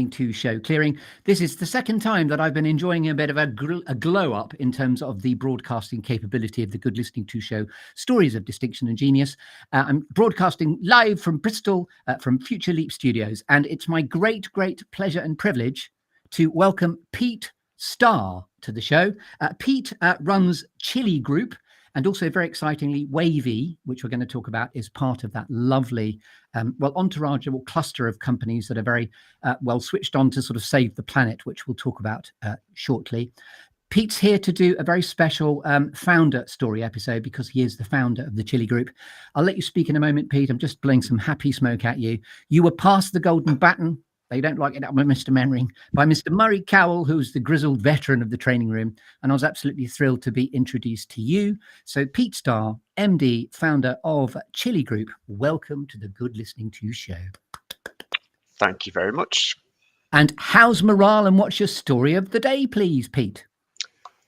to show clearing. This is the second time that I've been enjoying a bit of a glow up in terms of the broadcasting capability of the Good Listening To show, Stories of Distinction and Genius. I'm broadcasting live from Bristol, from Future Leap Studios, and it's my great pleasure and privilege to welcome Pete Starr to the show. Pete runs Chilli Group, and also, very excitingly, wayvie, which we're going to talk about, is part of that lovely, entourage or cluster of companies that are very well switched on to sort of save the planet, which we'll talk about shortly. Pete's here to do a very special founder story episode because he is the founder of the Chilli Group. I'll let you speak in a moment, Pete. I'm just blowing some happy smoke at you. You were past the golden baton. They don't like it up by Mr. Mannering, by Mr. Murray Cowell, who's the grizzled veteran of the training room. And I was absolutely thrilled to be introduced to you. So Pete Starr, MD, founder of Chilli Group, welcome to the Good Listening To show. Thank you very much. And how's morale, and what's your story of the day, please, Pete?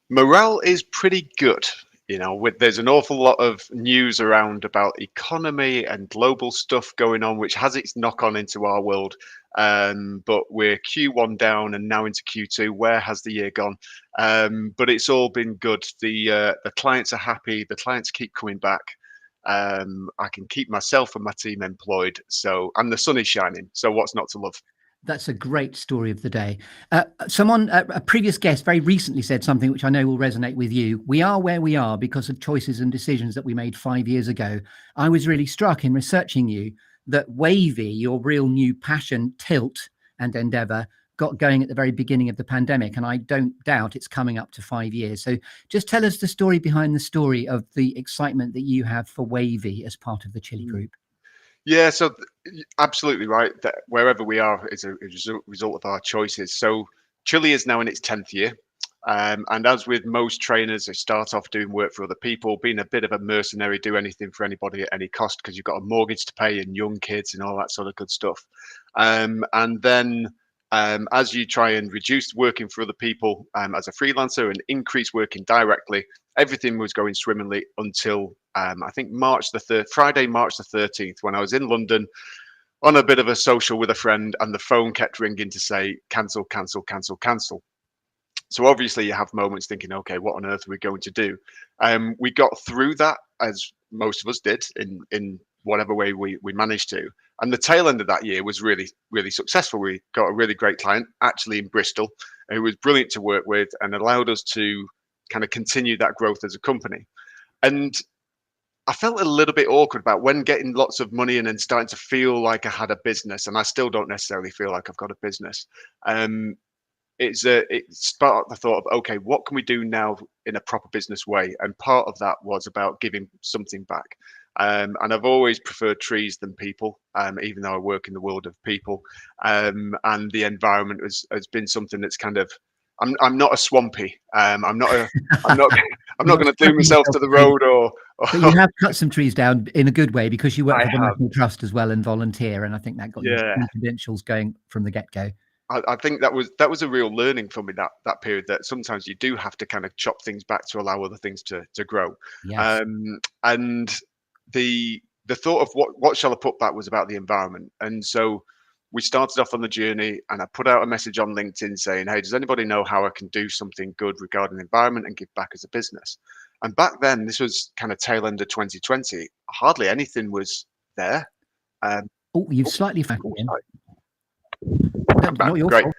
Morale is pretty good. You know, there's an awful lot of news around about economy and global stuff going on, which has its knock on into our world. But we're Q1 down and now into Q2. Where has the year gone? But it's all been good. The clients are happy. The clients keep coming back. I can keep myself and my team employed. And the sun is shining. So what's not to love? That's a great story of the day. A previous guest very recently said something which I know will resonate with you. We are where we are because of choices and decisions that we made 5 years ago. I was really struck in researching you that wayvie, your real new passion, tilt and endeavor, got going at the very beginning of the pandemic. And I don't doubt it's coming up to 5 years. So just tell us the story behind the story of the excitement that you have for wayvie as part of the Chilli Group. Yeah, so absolutely right. That wherever we are is a result of our choices. So Chilli is now in its 10th year. And as with most trainers, they start off doing work for other people, being a bit of a mercenary, do anything for anybody at any cost because you've got a mortgage to pay and young kids and all that sort of good stuff. And then as you try and reduce working for other people as a freelancer and increase working directly, everything was going swimmingly until I think Friday, March the 13th, when I was in London on a bit of a social with a friend, and the phone kept ringing to say, cancel, cancel, cancel, cancel. So obviously you have moments thinking, okay, what on earth are we going to do? We got through that, as most of us did, in whatever way we managed to. And the tail end of that year was really, really successful. We got a really great client, actually in Bristol, who was brilliant to work with and allowed us to kind of continue that growth as a company. And I felt a little bit awkward about when getting lots of money and then starting to feel like I had a business, and I still don't necessarily feel like I've got a business. It sparked the thought of, okay, what can we do now in a proper business way? And part of that was about giving something back. And I've always preferred trees than people, even though I work in the world of people. And the environment has been something that's kind of, I'm not a swampy. I'm not going to glue myself to the road or. But you have cut some trees down in a good way because you work for the National Trust as well and volunteer, and I think that got your credentials going from the get-go. I think that was a real learning for me, that period, that sometimes you do have to kind of chop things back to allow other things to grow. Yes. And the thought of what shall I put back was about the environment. And so we started off on the journey, and I put out a message on LinkedIn saying, hey, does anybody know how I can do something good regarding the environment and give back as a business? And back then, this was kind of tail end of 2020, hardly anything was there. You've slightly factored in. Not your fault.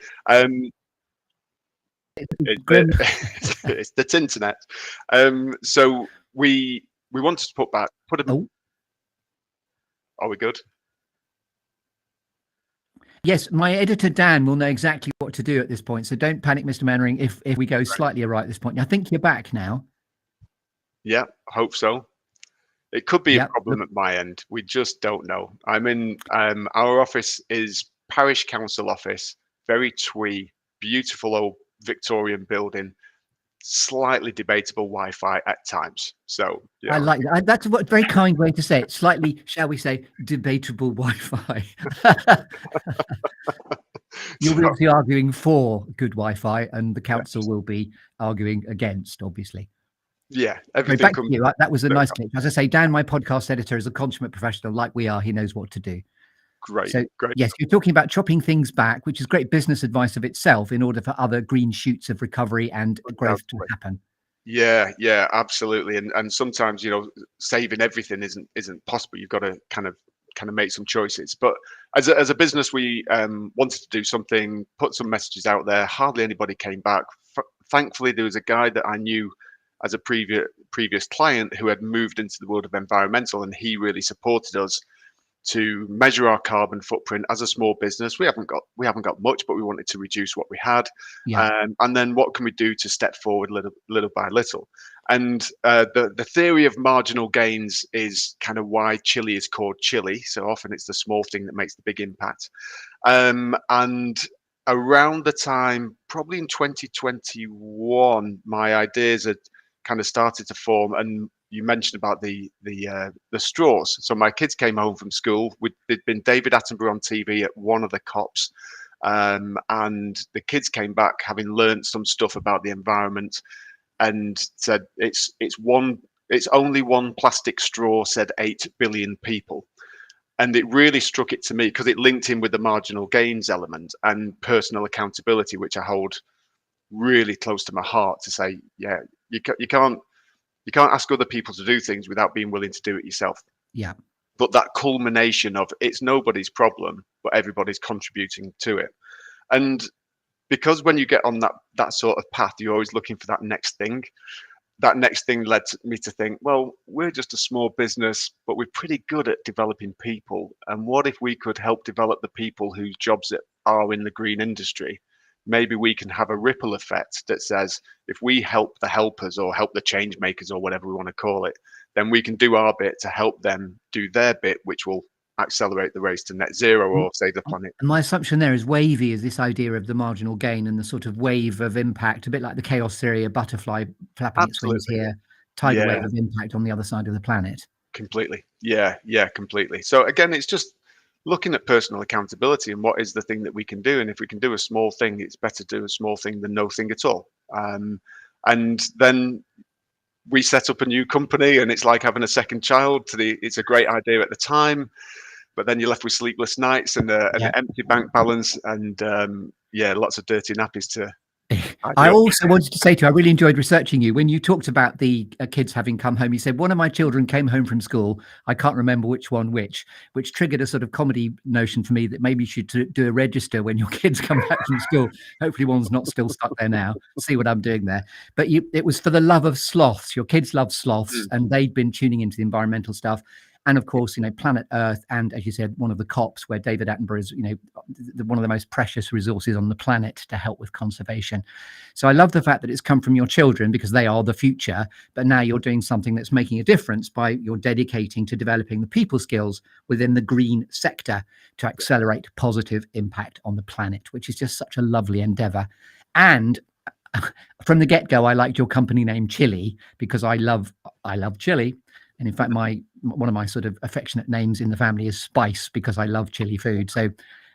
It's the internet. So we wanted to put them. Are we good? Yes, my editor Dan will know exactly what to do at this point. So don't panic, Mr. Mannering, if we go slightly awry at this point. I think you're back now. Yeah, I hope so. It could be a problem at my end. We just don't know. I'm in our office is Parish Council office, very twee, beautiful old Victorian building, slightly debatable Wi-Fi at times. So yeah. I like that. That's a very kind way to say it. Slightly, shall we say, debatable Wi-Fi. You'll be arguing for good Wi-Fi, and the council will be arguing against, obviously. Yeah, everything back to you. That was a nice clip. As I say, Dan, my podcast editor, is a consummate professional like we are. He knows what to do. Great, So great. yes, you're talking about chopping things back, which is great business advice of itself in order for other green shoots of recovery and growth to Undoubtedly. happen. Yeah, absolutely. And sometimes, saving everything isn't possible. You've got to kind of make some choices. But as a business, we wanted to do something, put some messages out there. Hardly anybody came back. Thankfully, there was a guy that I knew as a previous client who had moved into the world of environmental, and he really supported us to measure our carbon footprint as a small business. We haven't got much, but we wanted to reduce what we had, Yeah. and then what can we do to step forward little by little. And the theory of marginal gains is kind of why Chilli is called Chilli. So often it's the small thing that makes the big impact. And around the time, probably in 2021, my ideas had kind of started to form. And you mentioned about the straws. So my kids came home from school. There'd been David Attenborough on TV at one of the COPs, and the kids came back having learned some stuff about the environment, and said it's only one plastic straw, said 8 billion people. And it really struck it to me because it linked in with the marginal gains element and personal accountability, which I hold really close to my heart. To say, yeah, you can't ask other people to do things without being willing to do it yourself. Yeah. But that culmination of it's nobody's problem, but everybody's contributing to it. And because when you get on that sort of path, you're always looking for that next thing. That next thing led me to think, well, we're just a small business, but we're pretty good at developing people. And what if we could help develop the people whose jobs are in the green industry? Maybe we can have a ripple effect that says, if we help the helpers or help the change makers or whatever we want to call it, then we can do our bit to help them do their bit, which will accelerate the race to net zero or save the planet. And my assumption there is wavy is this idea of the marginal gain and the sort of wave of impact, a bit like the chaos theory, a butterfly flapping its wings Absolutely. here, tidal Yeah, wave of impact on the other side of the planet. completely. Yeah, completely. So again, it's just looking at personal accountability and what is the thing that we can do. And if we can do a small thing, it's better to do a small thing than no thing at all. And then we set up a new company, and it's like having a second child. It's a great idea at the time, but then you're left with sleepless nights and an empty bank balance, and lots of dirty nappies to I tidy up. also wanted to say to you, I really enjoyed researching you. When you talked about the kids having come home, you said one of my children came home from school. I can't remember which triggered a sort of comedy notion for me that maybe you should do a register when your kids come back from school. Hopefully one's not still stuck there now. See what I'm doing there. But it was for the love of sloths. Your kids love sloths, and they'd been tuning into the environmental stuff. And of course, Planet Earth, and as you said, one of the COPs where David Attenborough is, one of the most precious resources on the planet to help with conservation. So I love the fact that it's come from your children because they are the future, but now you're doing something that's making a difference by you're dedicating to developing the people skills within the green sector to accelerate positive impact on the planet, which is just such a lovely endeavor. And from the get-go, I liked your company name Chilli because I love chili. And in fact, one of my sort of affectionate names in the family is Spice because I love chili food. So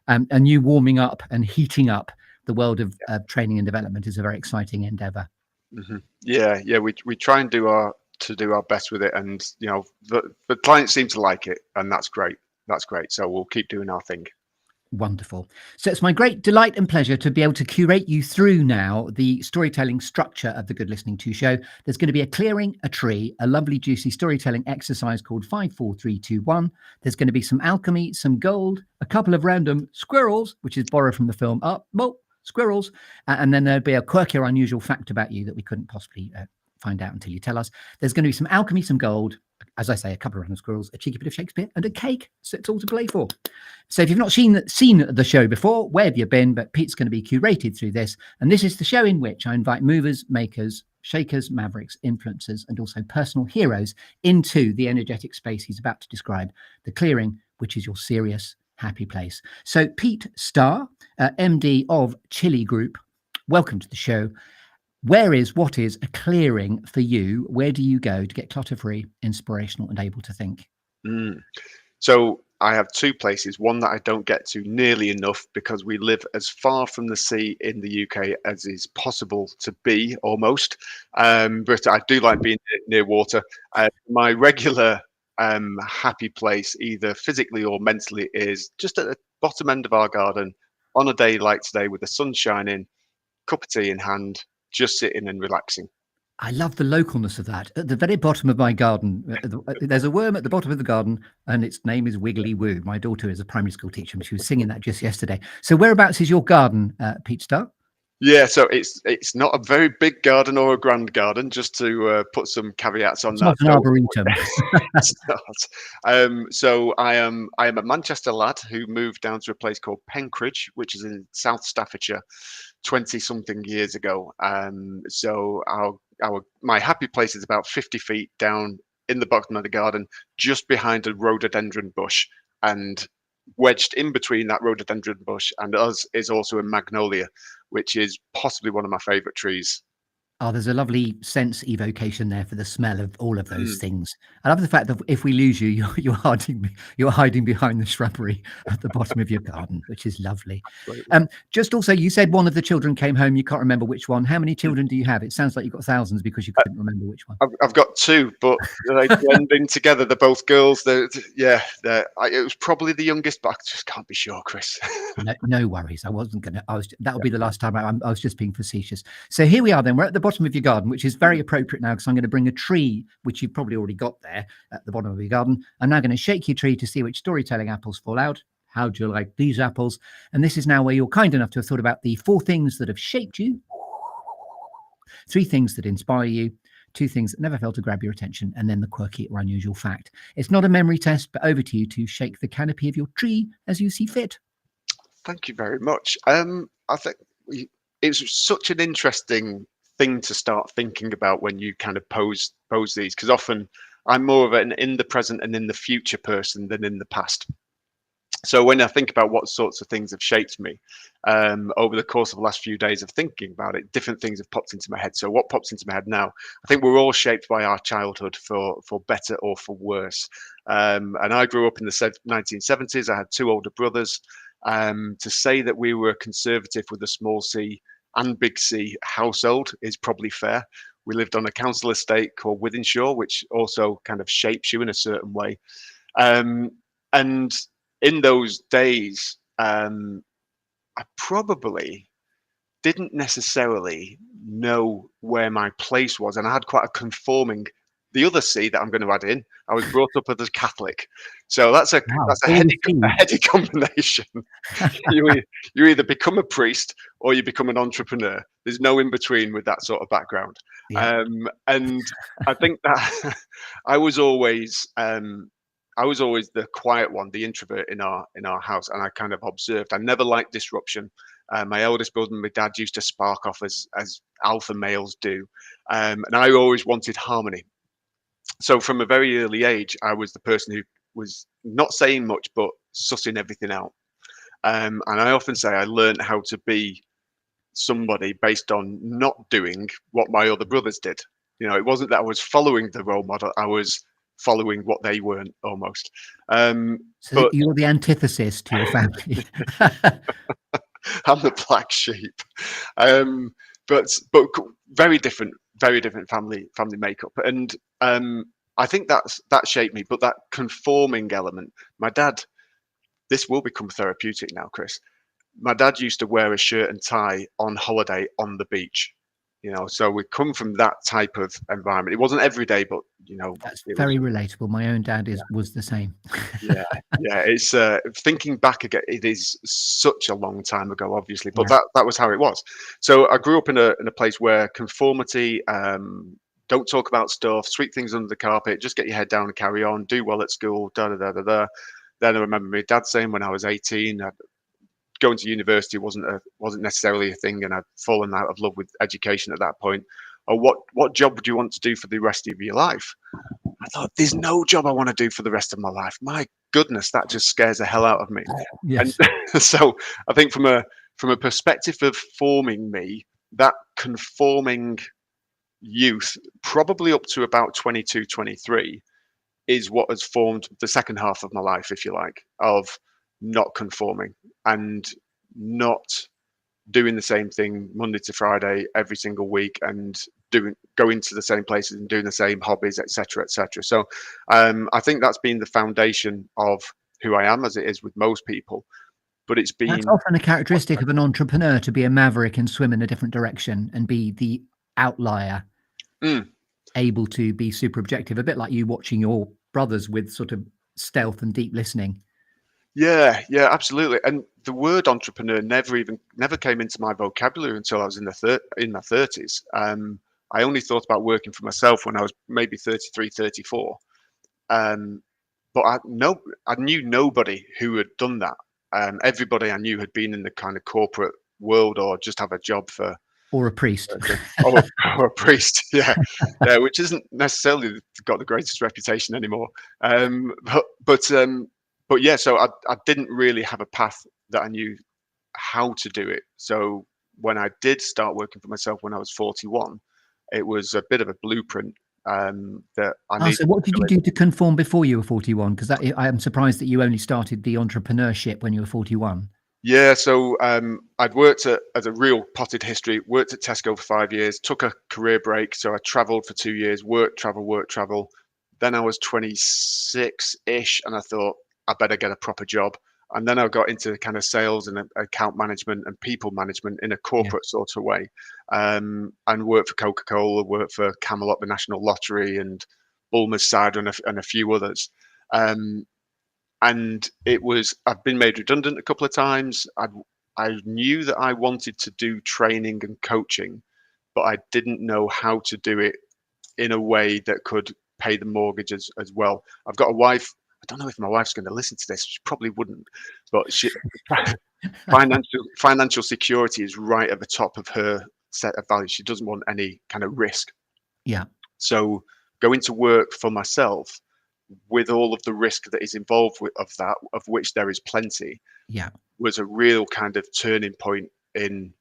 and you warming up and heating up the world of training and development is a very exciting endeavor. Mm-hmm. Yeah. We try and do our best with it, and the clients seem to like it, and that's great. So we'll keep doing our thing. Wonderful. So it's my great delight and pleasure to be able to curate you through now the storytelling structure of the Good Listening To show. There's going to be a clearing a tree, a lovely juicy storytelling exercise called 5, 4, 3, 2, 1. There's going to be some alchemy, some gold, a couple of random squirrels, which is borrowed from the film Squirrels. And then there'll be a quirky or unusual fact about you that we couldn't possibly find out until you tell us. There's going to be some alchemy, some gold, as I say, a couple of random squirrels, a cheeky bit of Shakespeare, and a cake. So it's all to play for. So if you've not seen the show before, where have you been? But Pete's going to be curated through this. And this is the show in which I invite movers, makers, shakers, mavericks, influencers, and also personal heroes into the energetic space he's about to describe, the clearing, which is your serious, happy place. So Pete Starr, MD of Chilli Group, welcome to the show. What is a clearing for you? Where do you go to get clutter-free, inspirational, and able to think? So I have two places, one that I don't get to nearly enough because we live as far from the sea in the UK as is possible to be, almost. But I do like being near water. My regular happy place, either physically or mentally, is just at the bottom end of our garden on a day like today with the sun shining, cup of tea in hand, just sitting and relaxing. I love the localness of that. At the very bottom of my garden, there's a worm at the bottom of the garden, and its name is Wiggly Woo. My daughter is a primary school teacher, and she was singing that just yesterday. So whereabouts is your garden, Pete Starr? Yeah, so it's not a very big garden or a grand garden, just to put some caveats on It's that. not an So arboretum. it's not. So I am a Manchester lad who moved down to a place called Penkridge, which is in South Staffordshire, 20 something years ago. So my happy place is about 50 feet down in the bottom of the garden, just behind a rhododendron bush, and wedged in between that rhododendron bush and us is also a magnolia, which is possibly one of my favorite trees. Oh, there's a lovely sense evocation there for the smell of all of those Mm, things. I love the fact that if we lose you, you're hiding behind the shrubbery at the bottom of your garden, which is lovely. absolutely. Just also, you said one of the children came home. You can't remember which one. How many children do you have? It sounds like you've got thousands because you couldn't remember which one. I've got two, but they blend in together. They're both girls. It was probably the youngest, but I just can't be sure, Chris. No worries. I wasn't gonna. That would be the last time. I was just being facetious. So here we are. Then we're at the bottom of your garden, which is very appropriate now because I'm going to bring a tree, which you've probably already got there at the bottom of your garden. I'm now going to shake your tree to see which storytelling apples fall out. How do you like these apples? And this is now where you're kind enough to have thought about the 4 things that have shaped you, 3 things that inspire you, 2 things that never fail to grab your attention, and then the quirky or unusual fact. It's not a memory test, but over to you to shake the canopy of your tree as you see fit. Thank you very much. I think it's such an interesting thing to start thinking about when you kind of pose these, because often I'm more of an in the present and in the future person than in the past. So when I think about what sorts of things have shaped me over the course of the last few days of thinking about it, different things have popped into my head. So what pops into my head now? I think we're all shaped by our childhood for better or for worse. And I grew up in the 1970s. I had 2 older brothers. To say that we were conservative with a small c and big C household is probably fair. We lived on a council estate called Wythenshawe, which also kind of shapes you in a certain way. And in those days, I probably didn't necessarily know where my place was, and I had quite a conforming. The other C that I'm going to add in, I was brought up as a Catholic, so that's a Wow. heady combination. you either become a priest or you become an entrepreneur. There's no in between with that sort of background. Yeah. And I think that I was always the quiet one, the introvert in our house, and I kind of observed. I never liked disruption. My eldest brother and my dad used to spark off as alpha males do, and I always wanted harmony. So from a very early age, I was the person who was not saying much but sussing everything out. And I often say I learned how to be somebody based on not doing what my other brothers did. It wasn't that I was following the role model; I was following what they weren't, almost. So But you're the antithesis to your family. I'm the black sheep. But very different family makeup, and I think that shaped me. But that conforming element, my dad. This will become therapeutic now, Chris. My dad used to wear a shirt and tie on holiday on the beach. So we come from that type of environment. It wasn't every day, but That's it was. very relatable. My own dad was the same. Yeah, yeah. It's thinking back again. It is such a long time ago, obviously, but Yeah. that was how it was. So I grew up in a place where conformity, don't talk about stuff, sweep things under the carpet, just get your head down and carry on, do well at school, da da da da da. Then I remember my dad saying when I was 18, going to university wasn't necessarily a thing, and I'd fallen out of love with education at that point. Or what job would you want to do for the rest of your life? I thought, there's no job I want to do for the rest of my life. My goodness, that just scares the hell out of me. And Yes. so I think from a perspective of forming me, that conforming youth, probably up to about 22, 23, is what has formed the second half of my life, if you like, of not conforming and not doing the same thing Monday to Friday every single week, and going to the same places and doing the same hobbies, etc., etc. So I think that's been the foundation of who I am, as it is with most people. But it's been, that's often a characteristic of an entrepreneur, to be a maverick and swim in a different direction and be the outlier, able to be super objective, a bit like you watching your brothers with sort of stealth and deep listening. Yeah, absolutely. And the word entrepreneur never came into my vocabulary until I was in my 30s. I only thought about working for myself when I was maybe 33, 34. But I knew nobody who had done that. Everybody I knew had been in the kind of corporate world, or just have a job for, or a priest, or a priest, yeah, which isn't necessarily got the greatest reputation anymore. But yeah, so I didn't really have a path that I knew how to do it. So when I did start working for myself when I was 41, it was a bit of a blueprint that I needed. So what did you do to conform before you were 41? Because I am surprised that you only started the entrepreneurship when you were 41. Yeah, so I'd worked as a real potted history, worked at Tesco for 5 years, took a career break. So I traveled for 2 years, work, travel. Then I was 26-ish, and I thought I better get a proper job. And then I got into kind of sales and account management and people management in a corporate sort of way, and worked for Coca-Cola, worked for Camelot, the National Lottery, and Bulmer's Cider, and a few others. And I've been made redundant a couple of times. I knew that I wanted to do training and coaching, but I didn't know how to do it in a way that could pay the mortgage as well. I've got a wife. I don't know if my wife's going to listen to this. She probably wouldn't, but financial security is right at the top of her set of values. She doesn't want any kind of risk. Yeah. So going to work for myself, with all of the risk that is involved of that, of which there is plenty, was a real kind of turning point in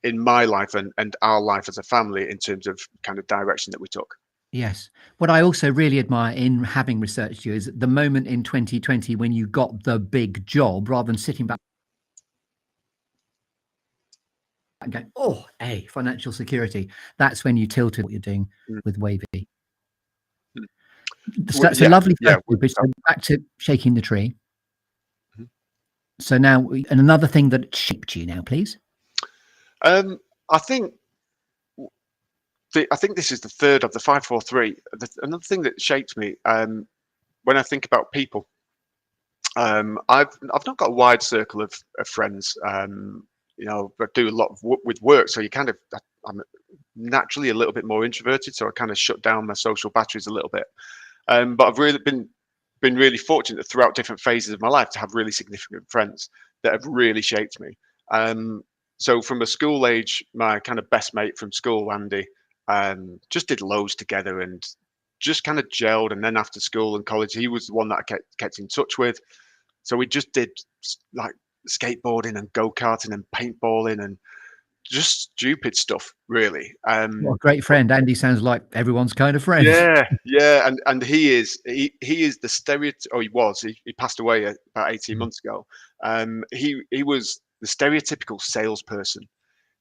my life and our life as a family, in terms of kind of direction that we took. Yes. What I also really admire in having researched you is the moment in 2020 when you got the big job, rather than sitting back and going, oh, hey, financial security. That's when you tilted what you're doing with wayvie. So that's a lovely first bit. So back to shaking the tree. So now, and another thing that shaped you now, please. I think this is the third of the 5, 4, 3. Another thing that shaped me, when I think about people, I've not got a wide circle of friends. You know, I do a lot with work, so I'm naturally a little bit more introverted, so I kind of shut down my social batteries a little bit. But I've really been really fortunate throughout different phases of my life to have really significant friends that have really shaped me. So from a school age, my kind of best mate from school, Andy, just did loads together and just kind of gelled. And then after school and college, he was the one that I kept in touch with. So we just did like skateboarding and go-karting and paintballing and just stupid stuff, really. What a great friend. Andy sounds like everyone's kind of friend. Yeah, and he is the stereotype. Oh, he passed away about 18 months ago. He was the stereotypical salesperson,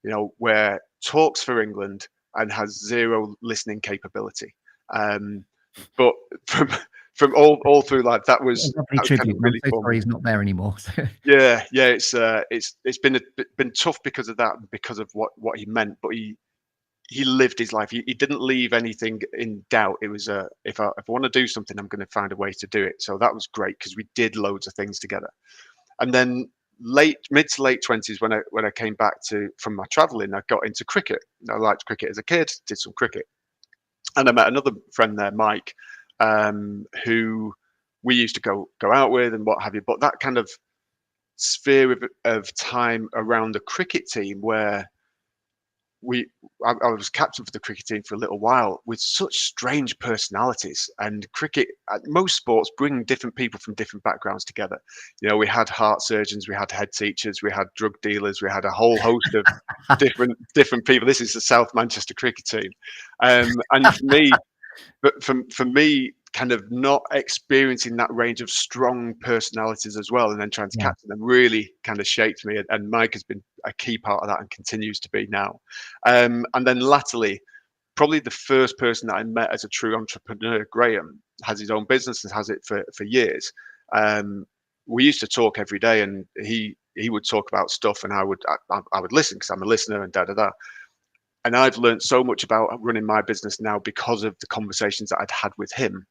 you know, where talks for England and has zero listening capability. But from all through life, that was tribute. Kind of really I'm so sorry he's not there anymore. Yeah, it's been tough because of that, because of what he meant. But he lived his life. He didn't leave anything in doubt. It was if I want to do something, I'm going to find a way to do it. So that was great, because we did loads of things together. And then mid to late 20s, when I came back from my traveling, I got into cricket. I liked cricket as a kid, did some cricket, and I met another friend there, Mike, who we used to go out with and what have you. But that kind of sphere of time around the cricket team, where I was captain for the cricket team for a little while, with such strange personalities. And cricket, most sports bring different people from different backgrounds together. You know, we had heart surgeons, we had head teachers, we had drug dealers, we had a whole host of different people. This is the South Manchester cricket team, and for me, kind of not experiencing that range of strong personalities as well, and then trying to Yeah. capture them really kind of shaped me. And Mike has been a key part of that and continues to be now. And then latterly, probably the first person that I met as a true entrepreneur, Graham, has his own business and has it for years. We used to talk every day, and he would talk about stuff, and I would listen because I'm a listener and da da da. And I've learned so much about running my business now because of the conversations that I'd had with him.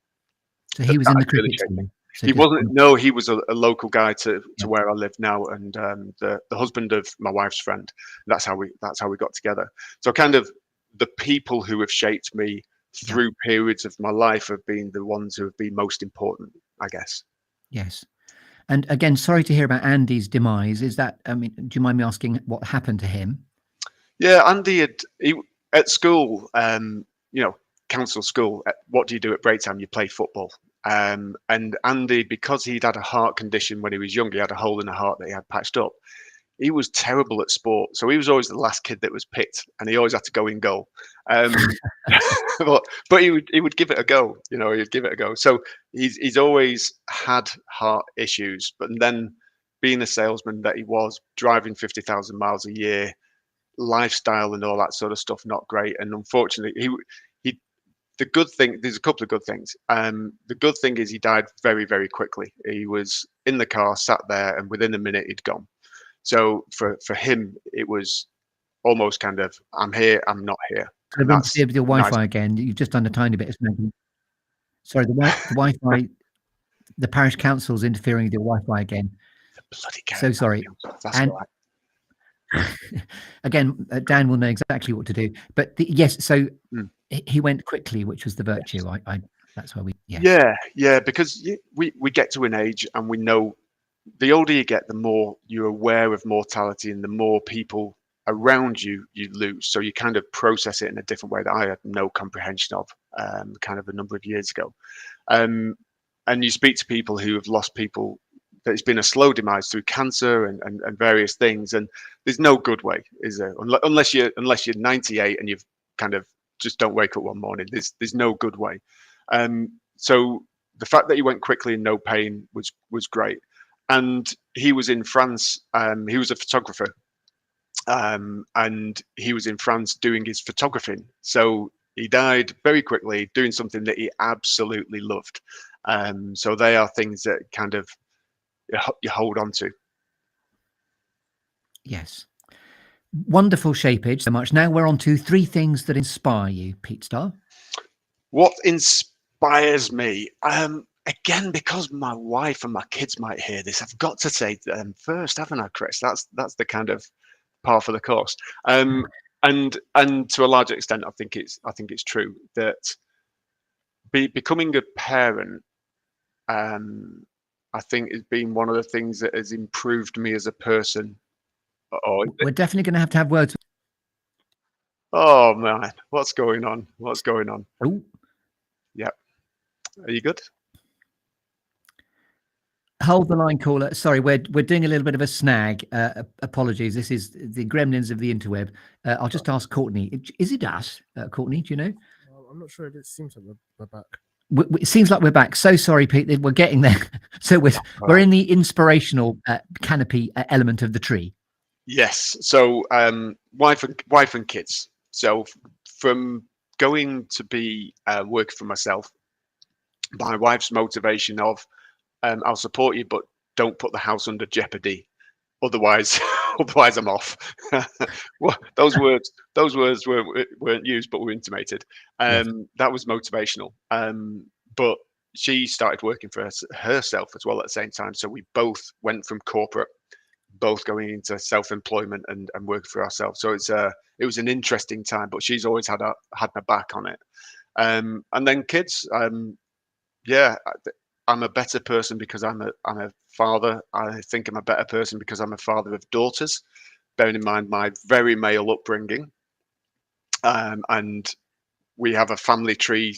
So he was in the Really cricket team. So he just, wasn't. No, he was a local guy to yeah. where I live now, and the husband of my wife's friend. That's how we got together. So kind of the people who have shaped me through periods of my life have been the ones who have been most important, I guess. Yes. And again, sorry to hear about Andy's demise. Is that, I mean, do you mind me asking what happened to him? Yeah, Andy at school, you know, council school. What do you do at break time? You play football. And Andy, because he'd had a heart condition when he was young, he had a hole in the heart that he had patched up. He was terrible at sport, so he was always the last kid that was picked, and he always had to go in goal. But he would give it a go, you know. He'd give it a go. So he's always had heart issues, but then being a salesman that he was, driving 50,000 miles a year, lifestyle and all that sort of stuff, not great. And unfortunately, he the good thing, there's a couple of good things. The good thing is he died very, very quickly. He was in the car, sat there, and within a minute he'd gone. So for him, it was almost kind of, I'm here, I'm not here. So And that's with your Wi-Fi nice. again, you've just done a tiny bit of snagging. Sorry, the Wi-Fi, the parish council's interfering with your Wi-Fi again. Bloody So sorry. That's And all right. again, Dan will know exactly what to do. But yes, so Mm. he went quickly, which was the virtue. Yes. That's why we. Yes. Yeah, because we get to an age and we know the older you get, the more you're aware of mortality and the more people around you lose. So you kind of process it in a different way that I had no comprehension of kind of a number of years ago. And you speak to people who have lost people that it's been a slow demise through cancer and various things, and there's no good way, is there? Unless you're 98 and you've kind of just don't wake up one morning. There's no good way. So the fact that he went quickly and no pain was great. And he was in France. He was a photographer, and he was in France doing his photographing. So he died very quickly doing something that he absolutely loved. So they are things that kind of you hold on to. Yes. Wonderful shapeage so much. Now we're on to 3 things that inspire you, Pete Starr. What inspires me? Again, because my wife and my kids might hear this, I've got to say them first, haven't I, Chris? That's the kind of par for the course. And to a large extent, I think it's true that becoming a parent, I think, has been one of the things that has improved me as a person. We're definitely going to have words. Oh man, what's going on? What's going on? Oh, Yep. Are you good? hold the line, caller. Sorry, we're doing a little bit of a snag. Apologies. This is the gremlins of the interweb. I'll just ask Courtney. Is it us, Courtney? Do you know? I'm not sure. It seems like we're back. It seems like we're back. So sorry, Pete. We're getting there. So we're in the inspirational canopy element of the tree. Yes. So wife and kids. So from going to be working for myself, my wife's motivation of I'll support you, but don't put the house under jeopardy. Otherwise I'm off. Well, those words weren't used, but were intimated. Yes. That was motivational. But she started working for herself as well at the same time. So we both went from corporate, both going into self-employment and working for ourselves. So it was an interesting time. But she's always had my back on it. And then kids. Yeah. I'm a better person because I'm a father. I think I'm a better person because I'm a father of daughters, bearing in mind my very male upbringing. And we have a family tree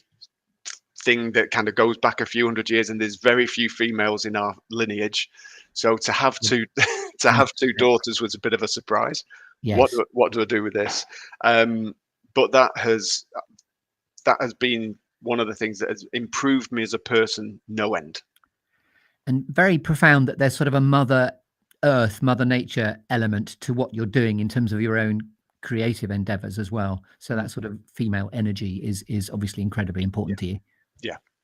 thing that kind of goes back a few hundred years, and there's very few females in our lineage. So to have two daughters was a bit of a surprise. Yes. What do I do with this? But that has been one of the things that has improved me as a person no end. And very profound that there's sort of a Mother Earth, Mother Nature element to what you're doing in terms of your own creative endeavors as well. So that sort of female energy is obviously incredibly important to you.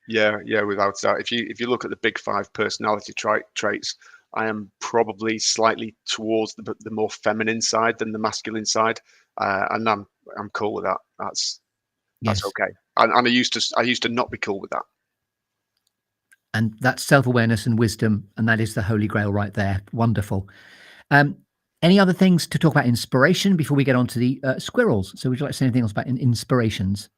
Yeah, without doubt. If you look at the big 5 personality traits, I am probably slightly towards the more feminine side than the masculine side, and I'm cool with that. That's okay. And I used to not be cool with that. And that's self-awareness and wisdom, and that is the holy grail right there. Wonderful. Any other things to talk about inspiration before we get on to the squirrels? So would you like to say anything else about inspirations?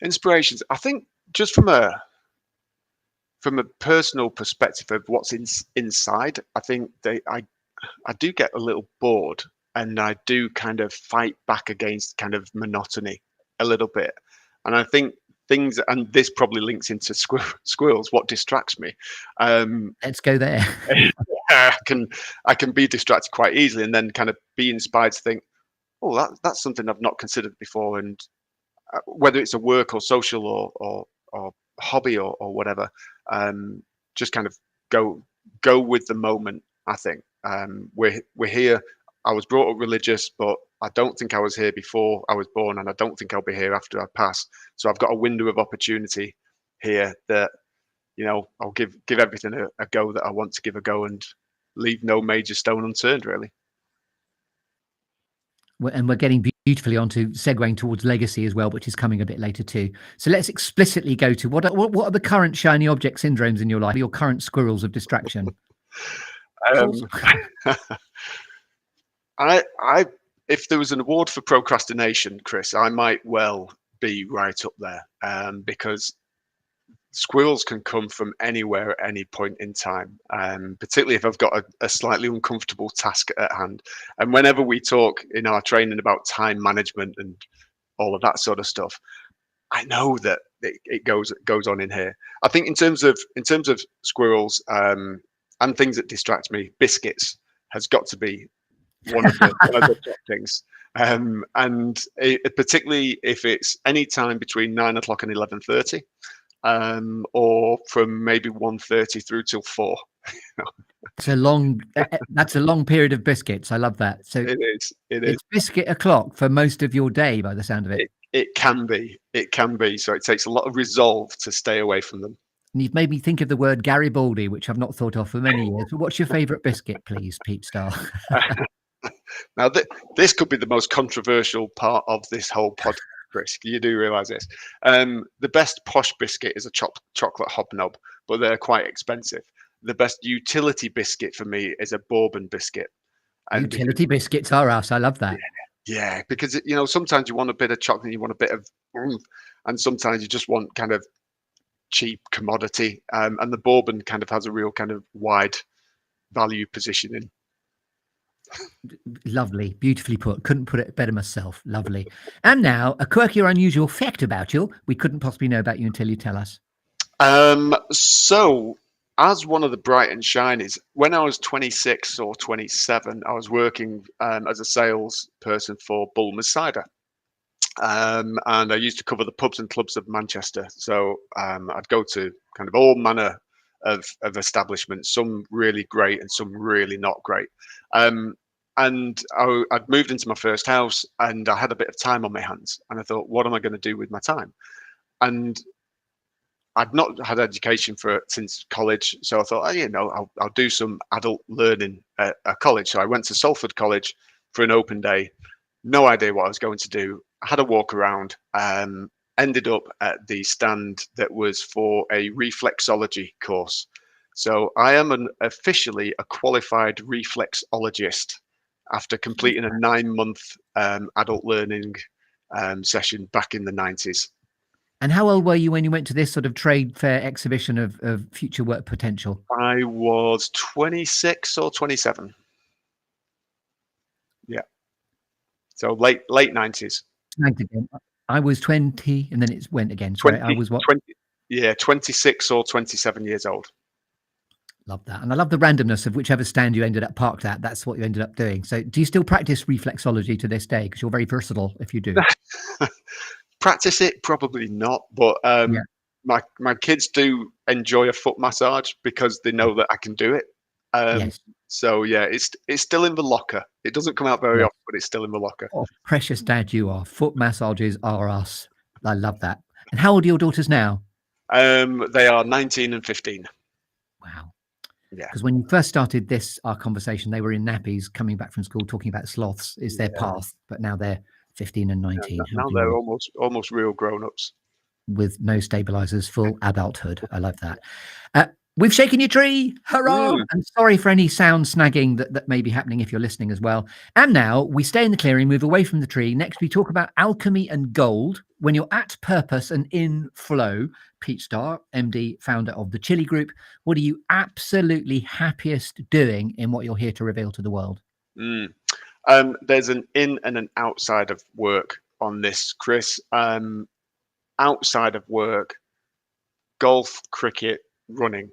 Inspirations. I think just from a personal perspective of what's inside, I think I do get a little bored, and I do kind of fight back against kind of monotony a little bit. And I think things, and this probably links into squirrels, what distracts me. Let's go there. I can be distracted quite easily, and then kind of be inspired to think, oh, that's something I've not considered before. And whether it's a work or social or hobby or whatever, just kind of go with the moment. I think we're here. I was brought up religious, but I don't think I was here before I was born, and I don't think I'll be here after I pass. So I've got a window of opportunity here that, I'll give everything a go that I want to give a go, and leave no major stone unturned, really. And we're getting beautifully onto segueing towards legacy as well, which is coming a bit later too. So let's explicitly go to what are the current shiny object syndromes in your life, your current squirrels of distraction? If there was an award for procrastination, Chris, I might well be right up there, because squirrels can come from anywhere at any point in time, particularly if I've got a slightly uncomfortable task at hand. And whenever we talk in our training about time management and all of that sort of stuff, I know that it goes on in here. I think in terms of squirrels and things that distract me, biscuits has got to be one of the top things. And particularly if it's any time between 9 o'clock and 11:30. Or from maybe 1:30 through till 4. It's a long. That's a long period of biscuits. I love that. So it is. It's biscuit o'clock for most of your day, by the sound of it. It can be. So it takes a lot of resolve to stay away from them. And you've made me think of the word Garibaldi, which I've not thought of for many years. But what's your favourite biscuit, please, Pete Starr? Now, this could be the most controversial part of this whole podcast. Chris, you do realize this. The best posh biscuit is a chocolate hobnob, but they're quite expensive. The best utility biscuit for me is a bourbon biscuit. And utility biscuits are us. I love that. Yeah, because sometimes you want a bit of chocolate, you want a bit of, and sometimes you just want kind of cheap commodity. And the bourbon kind of has a real kind of wide value positioning. Lovely, beautifully put. Couldn't put it better myself. Lovely. And now a quirky or unusual fact about you we couldn't possibly know about you until you tell us. So as one of the bright and shinies, when I was 26 or 27, I was working as a salesperson for Bulmers Cider. And I used to cover the pubs and clubs of Manchester. So I'd go to kind of all manner of establishments, some really great and some really not great. And I'd moved into my first house, and I had a bit of time on my hands, and I thought, what am I going to do with my time? And I'd not had education since college, so I thought, I'll do some adult learning at college. So I went to Salford College for an open day, no idea what I was going to do. I had a walk around, ended up at the stand that was for a reflexology course. So I am officially a qualified reflexologist after completing a 9-month adult learning session back in the 90s. And how old were you when you went to this sort of trade fair exhibition of future work potential? I was 26 or 27. Yeah. So late 90s. I was 20 and then it went again. Sorry, I was what? 26 or 27 years old. Love that. And I love the randomness of whichever stand you ended up parked at. That's what you ended up doing. So do you still practice reflexology to this day? Because you're very versatile if you do. Practice it, probably not, but Yeah. my kids do enjoy a foot massage because they know that I can do it. Yes. So yeah, it's still in the locker. It doesn't come out very Yeah. often, but it's still in the locker. Oh, precious dad you are. Foot massages are us. I love that. And how old are your daughters now? They are 19 and 15. Wow. Yeah. Because when you first started our conversation, they were in nappies coming back from school talking about sloths is their path, but now they're 15 and 19. How Now they're glorious. almost real grown-ups. With no stabilizers, full adulthood. I love that. We've shaken your tree. Hurrah! Mm. And sorry for any sound snagging that may be happening if you're listening as well. And now we stay in the clearing, move away from the tree. Next, we talk about alchemy and gold. When you're at purpose and in flow, Pete Starr, MD, founder of the Chilli Group, what are you absolutely happiest doing in what you're here to reveal to the world? There's an in and an outside of work on this, Chris. Outside of work, golf, cricket, running.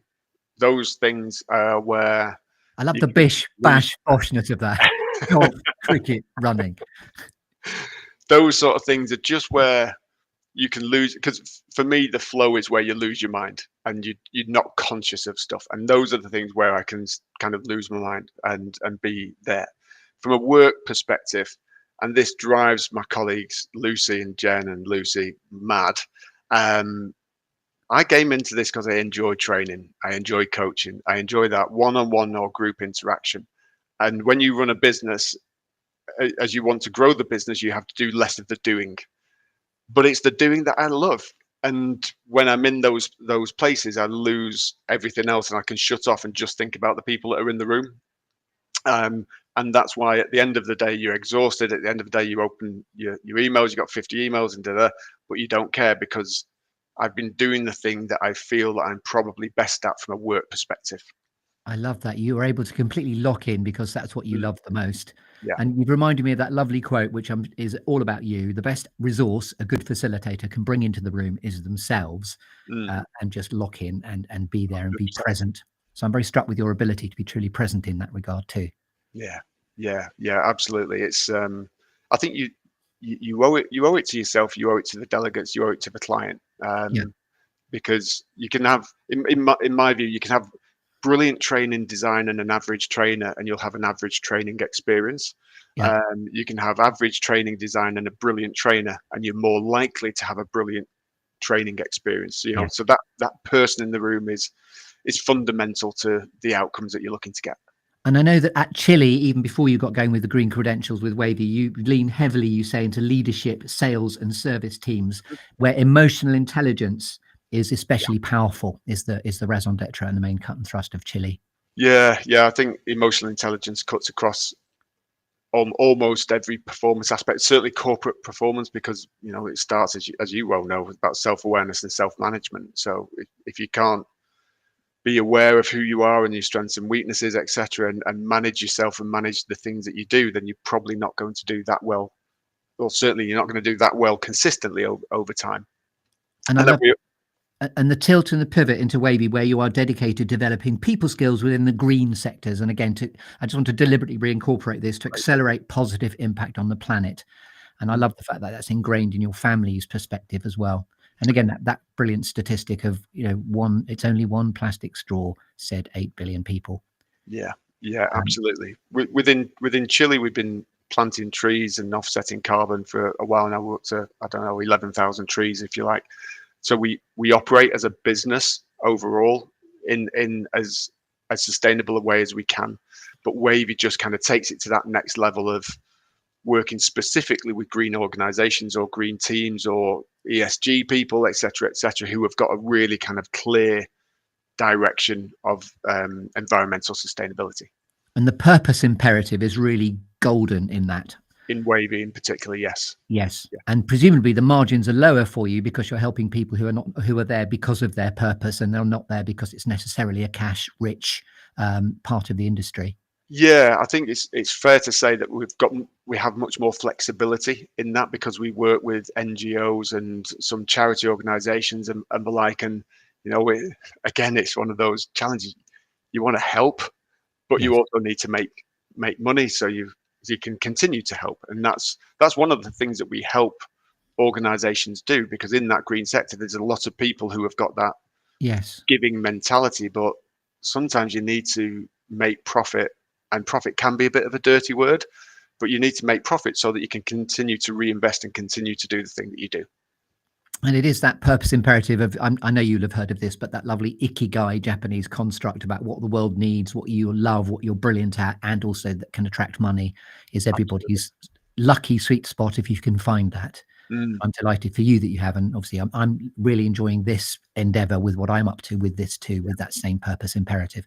Those things are where I love you the can bish, bash, boshness of that. Golf, cricket, running. those sort of things are just where you can lose, because for me the flow is where you lose your mind and you're not conscious of stuff, and those are the things where I can kind of lose my mind and be there. From a work perspective, and this drives my colleagues Lucy and Jen and Lucy mad, I came into this because I enjoy training, I enjoy coaching, I enjoy that one-on-one or group interaction. And when you run a business, as you want to grow the business, you have to do less of the doing, but it's the doing that I love. And when I'm in those places, I lose everything else and I can shut off and just think about the people that are in the room. And that's why at the end of the day, you're exhausted. At the end of the day, you open your emails, you've got 50 emails and but you don't care because I've been doing the thing that I feel that I'm probably best at from a work perspective. I love that. You were able to completely lock in because that's what you love the most. Yeah. And you've reminded me of that lovely quote, which is all about you. The best resource a good facilitator can bring into the room is themselves, and just lock in and be there and be 100%. present. So I'm very struck with your ability to be truly present in that regard too. Yeah, absolutely. It's I think you owe it to yourself, you owe it to the delegates, you owe it to the client. Yeah. Because you can have, in my view, you can have brilliant training design and an average trainer, and you'll have an average training experience. Yeah. You can have average training design and a brilliant trainer, and you're more likely to have a brilliant training experience. Yeah. So that person in the room is fundamental to the outcomes that you're looking to get. And I know that at Chilli, even before you got going with the green credentials with wayvie, you lean heavily, you say, into leadership, sales and service teams, where emotional intelligence is especially powerful, is the raison d'etre and the main cut and thrust of Chilli. Yeah. I think emotional intelligence cuts across almost every performance aspect, certainly corporate performance, because it starts, as you well know, about self-awareness and self-management. So if you can't be aware of who you are and your strengths and weaknesses, etc., and manage yourself and manage the things that you do, then you're probably not going to do that well. Well, certainly you're not going to do that well consistently over time. And the tilt and the pivot into wayvie, where you are dedicated to developing people skills within the green sectors. And again, I just want to deliberately reincorporate this to accelerate positive impact on the planet. And I love the fact that that's ingrained in your family's perspective as well. And again, that brilliant statistic of, it's only one plastic straw, said 8 billion people. Yeah, absolutely. Within Chilli, we've been planting trees and offsetting carbon for a while now. We're up to, 11,000 trees, if you like. So we operate as a business overall in as sustainable a way as we can. But wayvie just kind of takes it to that next level of working specifically with green organizations or green teams or ESG people, etc., who have got a really kind of clear direction of environmental sustainability. And the purpose imperative is really golden in that. In wayvie in particular, yes. Yes. Yeah. And presumably the margins are lower for you because you're helping people who are there because of their purpose, and they're not there because it's necessarily a cash rich part of the industry. Yeah, I think it's fair to say that we have much more flexibility in that, because we work with NGOs and some charity organizations and the like. And, again, it's one of those challenges. You want to help, but you also need to make money so you can continue to help. And that's one of the things that we help organizations do, because in that green sector, there's a lot of people who have got that Yes. giving mentality, but sometimes you need to make profit, and profit can be a bit of a dirty word, but you need to make profit so that you can continue to reinvest and continue to do the thing that you do. And it is that purpose imperative of, I know you'll have heard of this, but that lovely ikigai Japanese construct about what the world needs, what you love, what you're brilliant at, and also that can attract money is everybody's lucky sweet spot if you can find that. I'm delighted for you that you have, and obviously I'm really enjoying this endeavor with what I'm up to with this too, with that same purpose imperative.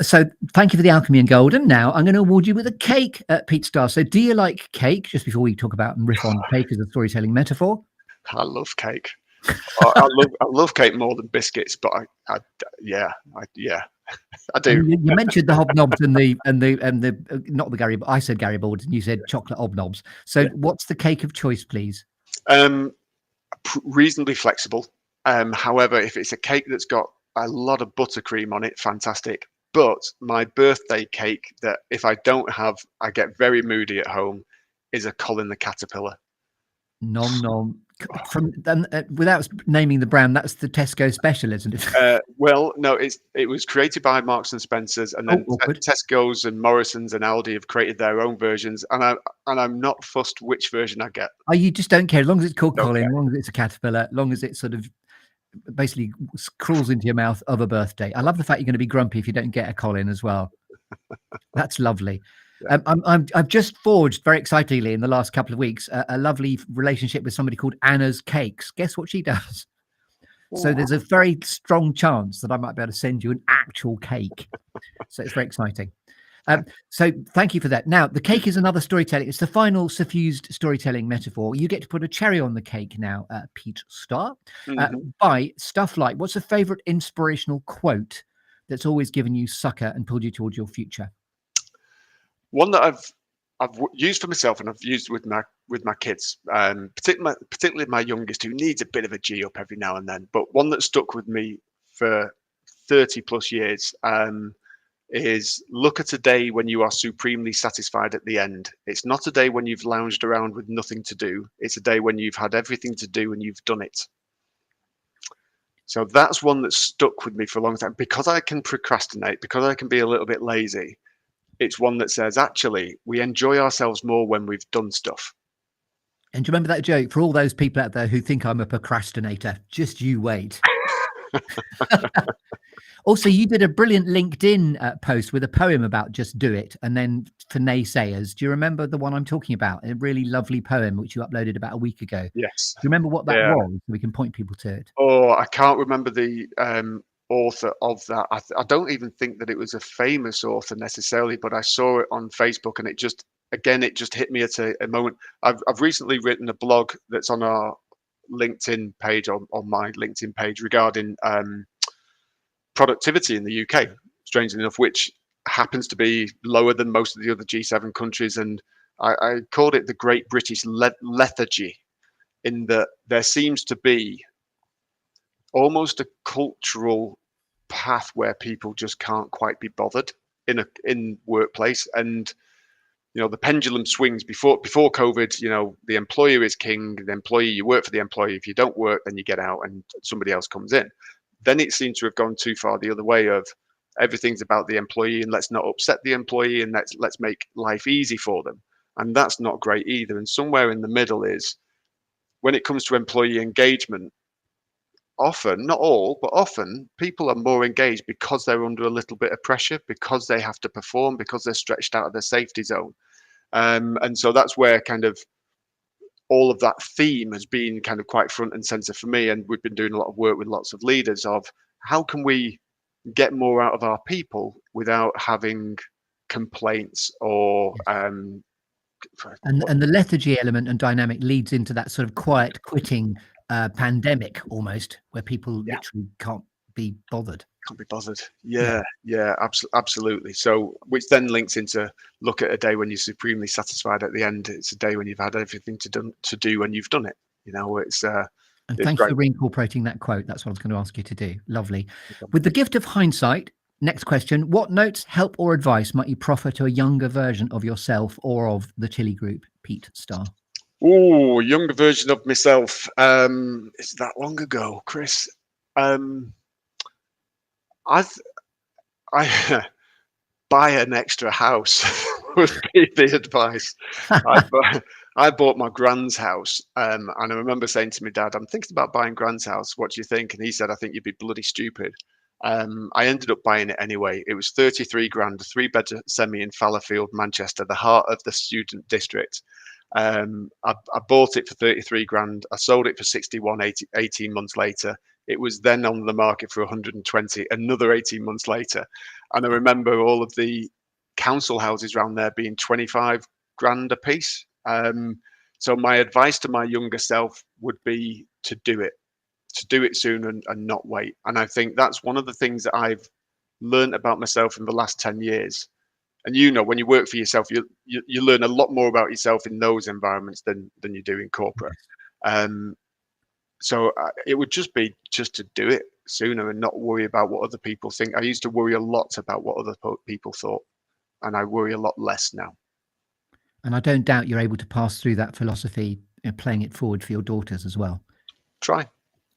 So thank you for the alchemy and golden. Now I'm going to award you with a cake, Pete Starr. So do you like cake? Just before we talk about and riff on cake as a storytelling metaphor. I love cake. I love cake more than biscuits, but I do. And you mentioned the hobnobs and the not the Gary, but I said Gary boards and you said chocolate hobnobs. So what's the cake of choice, please? Reasonably flexible. However, if it's a cake that's got a lot of buttercream on it, fantastic. But my birthday cake that if I don't have, I get very moody at home, is a Colin the Caterpillar. Nom nom. From without naming the brand, that's the Tesco special, isn't it? Well, no, it was created by Marks and Spencers, and then Tesco's and Morrison's and Aldi have created their own versions, and I'm not fussed which version I get. Oh, you just don't care as long as it's called Don't Colin, care. as long as it's a caterpillar, as long as it sort of basically crawls into your mouth of a birthday. I love the fact you're going to be grumpy if you don't get a Colin as well. That's lovely. Yeah. I've just forged very excitingly in the last couple of weeks a lovely relationship with somebody called Anna's Cakes. Guess what she does? So there's a very strong chance that I might be able to send you an actual cake. So it's very exciting. So thank you for that. Now, the cake is another storytelling. It's the final suffused storytelling metaphor. You get to put a cherry on the cake now, Pete Starr, by stuff like, what's a favorite inspirational quote that's always given you succor and pulled you towards your future? One that I've used for myself and I've used with my kids, particularly my youngest, who needs a bit of a G up every now and then. But one that stuck with me for 30 plus years is, look at a day when you are supremely satisfied at the end. It's not a day when you've lounged around with nothing to do. It's a day when you've had everything to do and you've done it. So that's one that stuck with me for a long time, because I can procrastinate, because I can be a little bit lazy. It's one that says, actually, we enjoy ourselves more when we've done stuff. And do you remember that joke for all those people out there who think I'm a procrastinator? Just you wait. Also, you did a brilliant LinkedIn post with a poem about just do it. And then for naysayers, do you remember the one I'm talking about? A really lovely poem, which you uploaded about a week ago. Yes. Do you remember what that was? We can point people to it. Oh, I can't remember the author of that. I don't even think that it was a famous author necessarily, but I saw it on Facebook and it just hit me at a moment. I've recently written a blog that's on our LinkedIn page, on my LinkedIn page, regarding productivity in the UK, strangely enough, which happens to be lower than most of the other G7 countries. And I called it the Great British Lethargy, in that there seems to be almost a cultural path where people just can't quite be bothered in workplace. And the pendulum swings. Before COVID, the employer is king. The employee, you work for the employer. If you don't work, then you get out and somebody else comes in. Then it seems to have gone too far the other way, of everything's about the employee and let's not upset the employee and let's make life easy for them. And that's not great either. And somewhere in the middle is, when it comes to employee engagement, often, not all, but often, people are more engaged because they're under a little bit of pressure, because they have to perform, because they're stretched out of their safety zone. And so that's where kind of all of that theme has been kind of quite front and center for me. And we've been doing a lot of work with lots of leaders of how can we get more out of our people without having complaints or and the lethargy element and dynamic leads into that sort of quiet quitting pandemic almost, where people literally can't be bothered. Yeah, absolutely. So which then links into, look at a day when you're supremely satisfied at the end. It's a day when you've had everything to do and you've done it. It's and thank you for reincorporating that quote. That's what I was going to ask you to do. Lovely. With the gift of hindsight, next question: what notes, help or advice might you proffer to a younger version of yourself or of the Chilli Group, Pete Starr? Oh, younger version of myself. Is that long ago, Chris? I buy an extra house would be the advice. I bought my grand's house, and I remember saying to my dad, "I'm thinking about buying grand's house. What do you think?" And he said, "I think you'd be bloody stupid." I ended up buying it anyway. It was 33 grand, a 3-bed semi in Fallowfield, Manchester, the heart of the student district. I bought it for 33 grand. I sold it for 61 18 months later. It was then on the market for 120 another 18 months later. And I remember all of the council houses around there being 25 grand a piece. So my advice to my younger self would be to do it soon and not wait. And I think that's one of the things that I've learned about myself in the last 10 years. And when you work for yourself, you learn a lot more about yourself in those environments than you do in corporate. So it would just be to do it sooner and not worry about what other people think. I used to worry a lot about what other people thought, and I worry a lot less now. And I don't doubt you're able to pass through that philosophy, playing it forward for your daughters as well. Try.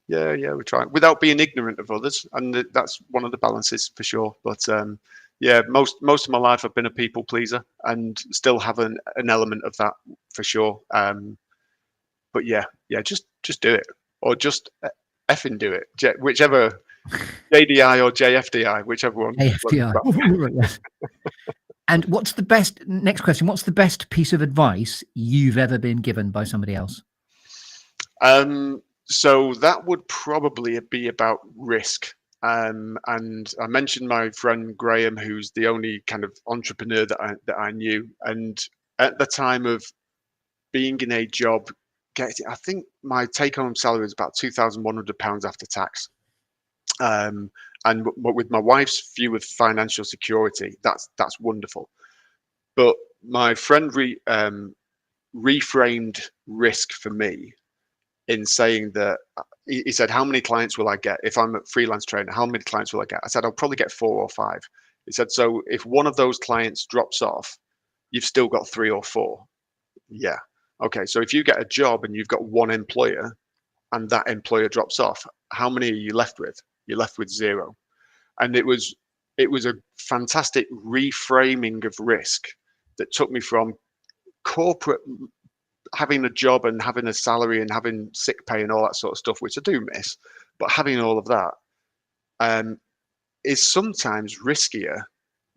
Yeah, we try without being ignorant of others, and that's one of the balances for sure. But yeah, most of my life I've been a people pleaser, and still have an element of that for sure. But yeah, just do it, or just effing do it, whichever JDI or JFDI, whichever one. JFDI. Yes. And next question, what's the best piece of advice you've ever been given by somebody else? So that would probably be about risk. And I mentioned my friend Graham, who's the only kind of entrepreneur that I knew. And at the time of being in a job, I think my take-home salary was about £2,100 after tax. And with my wife's view of financial security, that's wonderful. But my friend reframed risk for me in saying that he said, "How many clients will I get if I'm a freelance trainer? How many clients will I get?" I said, "I'll probably get 4 or 5." He said, "So if one of those clients drops off, you've still got 3 or 4." Yeah. Okay. So if you get a job and you've got one employer and that employer drops off, how many are you left with? You're left with 0. And it was a fantastic reframing of risk that took me from corporate, having a job and having a salary and having sick pay and all that sort of stuff, which I do miss, but having all of that is sometimes riskier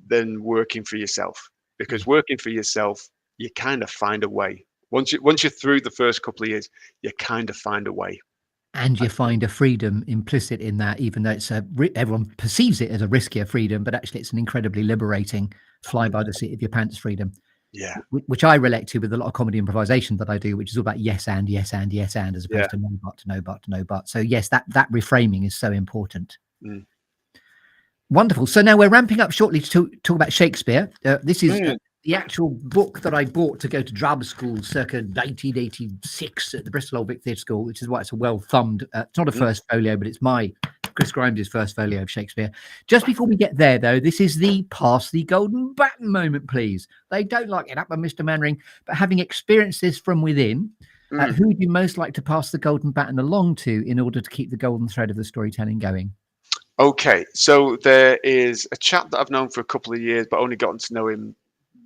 than working for yourself, because working for yourself, you kind of find a way. Once you're through the first couple of years, you kind of find a way. And you find a freedom implicit in that, even though it's everyone perceives it as a riskier freedom, but actually it's an incredibly liberating, fly by the seat of your pants freedom. Yeah. Which I relate to with a lot of comedy improvisation that I do, which is all about yes and, as opposed to no but to no but to no but. So yes, that reframing is so important. Mm. Wonderful. So now we're ramping up shortly to talk about Shakespeare. This is the actual book that I bought to go to drama school circa 1986 at the Bristol Old Vic Theatre School, which is why it's a well-thumbed, it's not a first folio, but it's my Chris Grimes' first folio of Shakespeare. Just before we get there, though, this is the pass the golden baton moment, please. They don't like it up by Mr. Mannering, but having experienced this from within, who would you most like to pass the golden baton along to in order to keep the golden thread of the storytelling going? Okay, so there is a chap that I've known for a couple of years, but only gotten to know him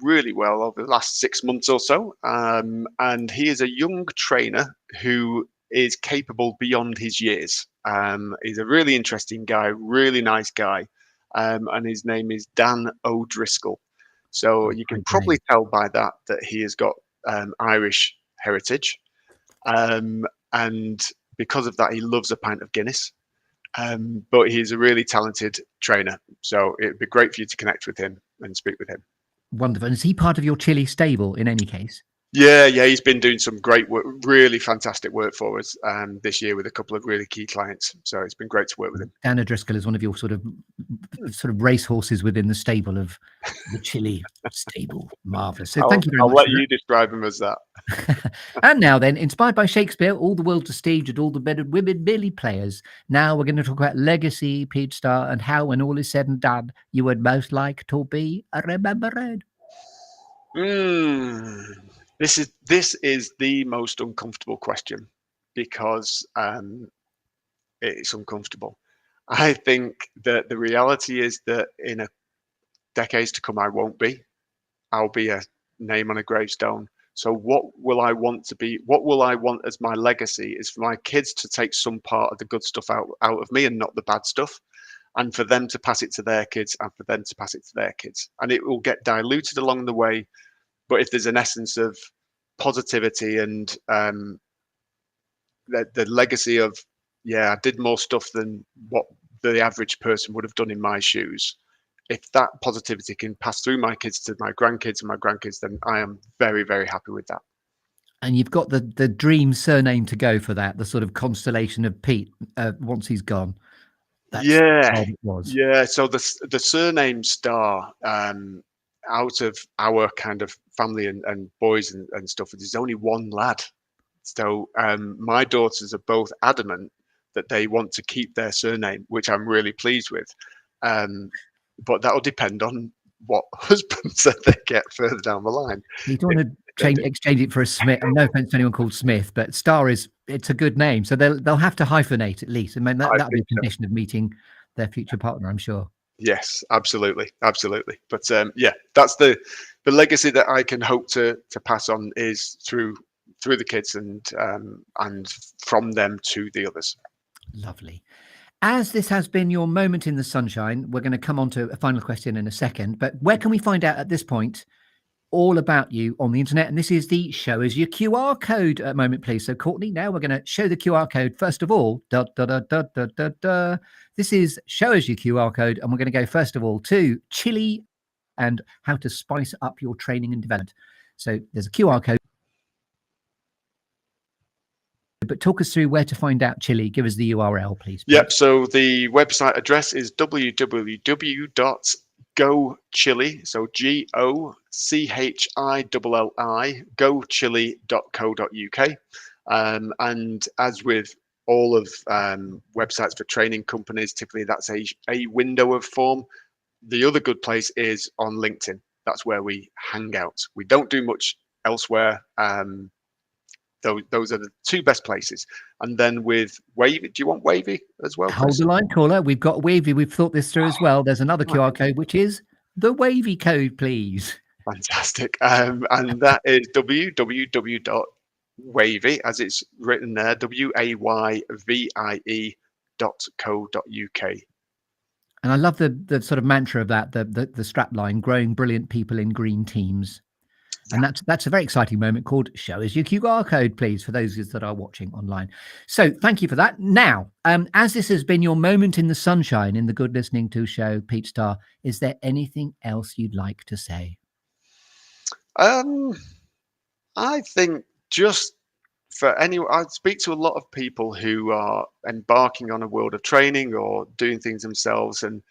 really well over the last 6 months or so. And he is a young trainer who is capable beyond his years. He's a really interesting guy, really nice guy. And his name is Dan O'Driscoll. So you can probably tell by that he has got Irish heritage. And because of that, he loves a pint of Guinness. But he's a really talented trainer. So it'd be great for you to connect with him and speak with him. Wonderful. And is he part of your Chilli stable in any case? Yeah, he's been doing some great work, really fantastic work for us this year with a couple of really key clients. So it's been great to work with him. Dan O'Driscoll is one of your sort of racehorses within the stable of the Chilli stable. Marvelous. So thank you very much. I'll let you describe him as that. And now then, inspired by Shakespeare, all the world to stage and all the men and women merely players. Now we're going to talk about legacy, Pete Starr, and how, when all is said and done, you would most like to be remembered. This is the most uncomfortable question, because it's uncomfortable. I think that the reality is that in a decades to come, I won't be. I'll be a name on a gravestone. So what will I want to be? What will I want as my legacy is for my kids to take some part of the good stuff out of me and not the bad stuff, and for them to pass it to their kids, and for them to pass it to their kids. And it will get diluted along the way. But if there's an essence of positivity and the legacy of, yeah, I did more stuff than what the average person would have done in my shoes. If that positivity can pass through my kids to my grandkids and my grandkids, then I am very, very happy with that. And you've got the dream surname to go for that, the sort of constellation of Pete once he's gone. That's Yeah, how it was. yeah. So the surname Starr, out of our kind of family and boys and stuff, there's only one lad. So my daughters are both adamant that they want to keep their surname, which I'm really pleased with. But that'll depend on what husbands that they get further down the line. You don't want to exchange it for a Smith. No offense to anyone called Smith, but Starr it's a good name. So they'll have to hyphenate at least. I mean, that'll be a condition of meeting their future partner, I'm sure. Yes, absolutely. But yeah, that's the legacy that I can hope to pass on, is through the kids and from them to the others. Lovely. As this has been your moment in the sunshine, we're going to come on to a final question in a second, but where can we find out at this point all about you on the internet? And this is the show us your QR code moment, please. So Courtney, now we're going to show the QR code. First of all, this is show us your QR code. And we're going to go first of all to Chilli and how to spice up your training and development. So there's a QR code. But talk us through where to find out Chilli. Give us the URL, please. Yep. So the website address is www.gochilli, so GOCHILLI, gochilli.co.uk. And as with all of websites for training companies, typically that's a window of form. The other good place is on LinkedIn. That's where we hang out. We don't do much elsewhere. Those are the two best places. And then with wayvie, do you want wayvie as well, Chris? Hold the line, caller. We've got wayvie. We've thought this through as well. There's another QR code, which is the wayvie code, please. Fantastic. And that is www.wayvie, as it's written there, wayvie.co.uk. And I love the sort of mantra of that, the strap line, growing brilliant people in green teams. And that's a very exciting moment called show us your QR code, please, for those that are watching online. So thank you for that. Now, as this has been your moment in the sunshine in the Good Listening To show, Pete Starr, is there anything else you'd like to say? I think just for anyone, I speak to a lot of people who are embarking on a world of training or doing things themselves, and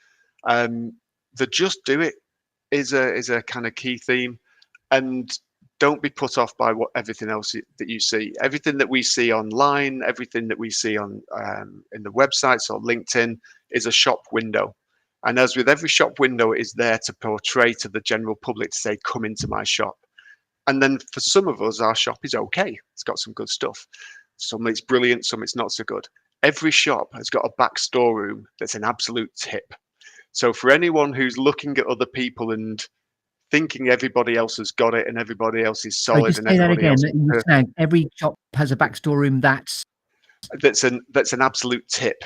the just do it is a kind of key theme. And don't be put off by everything else that you see. Everything that we see online, everything that we see on in the websites or LinkedIn is a shop window. And as with every shop window, it is there to portray to the general public to say, come into my shop. And then for some of us, our shop is okay. It's got some good stuff. Some it's brilliant, some it's not so good. Every shop has got a back storeroom that's an absolute tip. So for anyone who's looking at other people and thinking everybody else has got it and everybody else is solid and everybody else every shop has a back storeroom that's an absolute tip.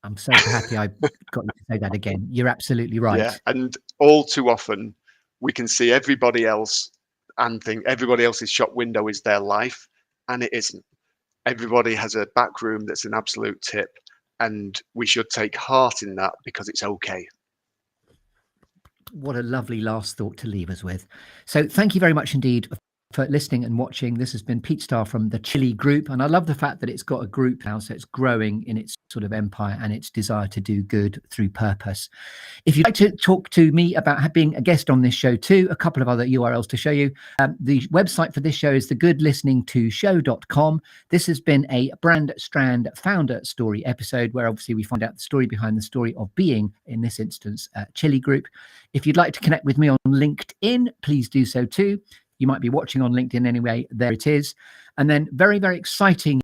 I'm so happy I got you to say that again. You're absolutely right. Yeah, and all too often we can see everybody else and think everybody else's shop window is their life, and it isn't. Everybody has a back room that's an absolute tip, and we should take heart in that because it's okay. What a lovely last thought to leave us with. So thank you very much indeed for listening and watching. This has been Pete Starr from the Chilli group, and I love the fact that it's got a group now, so it's growing in its sort of empire and its desire to do good through purpose. If you'd like to talk to me about being a guest on this show too, a couple of other URLs to show you. The website for this show is thegoodlisteningtoshow.com. This has been a Brand Strand founder story episode where obviously we find out the story behind the story of being, in this instance, Chilli Group. If you'd like to connect with me on LinkedIn, please do so too. You might be watching on LinkedIn anyway. There it is. And then very, very exciting.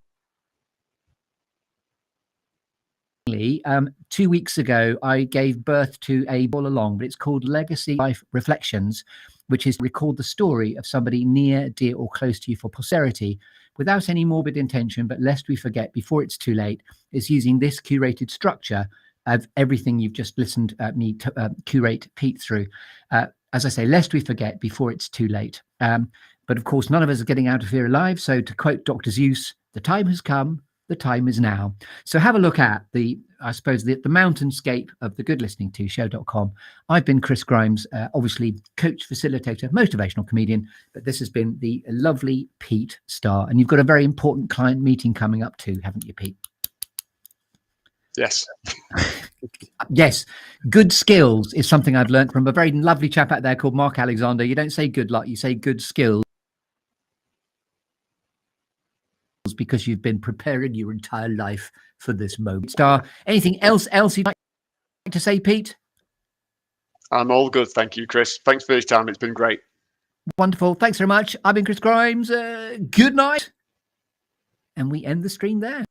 2 weeks ago, I gave birth to a all along, but it's called Legacy Life Reflections, which is to record the story of somebody near, dear, or close to you for posterity without any morbid intention, but lest we forget before it's too late, is using this curated structure of everything you've just listened to me curate Pete through. As I say, lest we forget before it's too late. But of course, none of us are getting out of here alive. So to quote Dr. Zeus, the time has come, the time is now. So have a look at the mountainscape of thegoodlisteningtoshow.com. I've been Chris Grimes, obviously coach, facilitator, motivational comedian, but this has been the lovely Pete Starr. And you've got a very important client meeting coming up too, haven't you, Pete? Yes. Yes. Good skills is something I've learned from a very lovely chap out there called Mark Alexander. You don't say good luck, you say good skills, because you've been preparing your entire life for this moment. Starr, anything else you'd like to say, Pete? I'm all good. Thank you, Chris. Thanks for this time. It's been great. Wonderful. Thanks very much. I've been Chris Grimes. Good night. And we end the stream there.